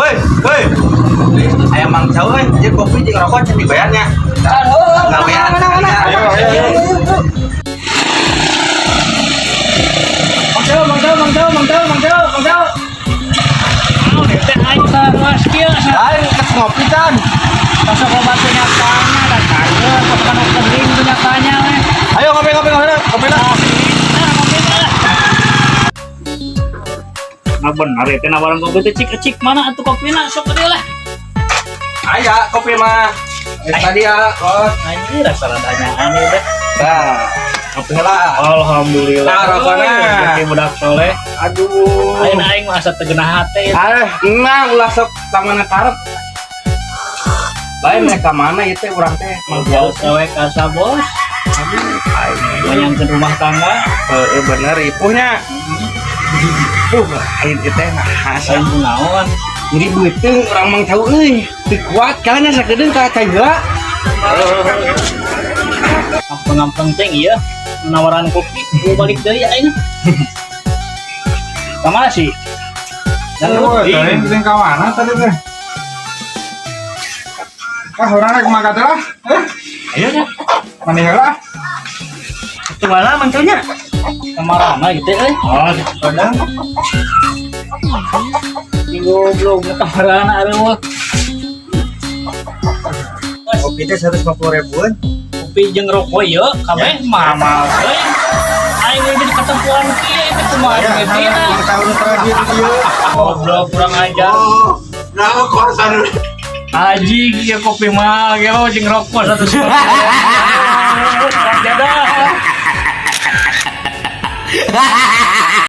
Woi, woi. Ayam Mang Jauh jadi kopi jeung rokok can dibayarnya. Enggak bayar. Ayo, ayo. Mang Jauh. Oh, teh aing saras kieu Lain kes ngopi kan. masuk obat penyakitnya dan kagak kepan kering penyakitnya weh. Ayo ngopi lah. Nah benar ya, nawaran kopi teh cik mana atuh kopina sok deui lah. Aya kopi mah. Tadi ya, Kos. Anjir rasa radanya aneh deh. Nah, kopi lah. Alhamdulillah. Nah, rokokna. Oke budak soleh. Aduh. Aing mah asa tegenah hate. Enang ulah sok tamana karep. Lain mereka mana itu urang teh Jauh cewek kasa bos. Bayangkeun rumah tangga. Bener ipuhnya. Lain itu nah Aing kunaon. jadi beuteung urang Mang Jauh euy. Teu kuat kana sakedeung ka heula. Ngampeng teh ieu nawaran kopi mau balik deui aing. Kamana sih? Tadi bikin kawana tadi teh. Orang rek makan teh lah. Ayo dah. Mani heula. Gimana Mang Jauhnya? Kamarana gitu euy. Oh, padahal Goblok kamarana areuh. Kopi teh 150.000-an. Kopi jeung rokok ieu kabeh mahal euy. Aing jadi ketemuan kieu kumaha Mang geus. tahun terakhir ieu. Goblok kurang ajar. Nah kosan. Haji ya kopi mah gelo jeung rokok satu sekali. Jadah.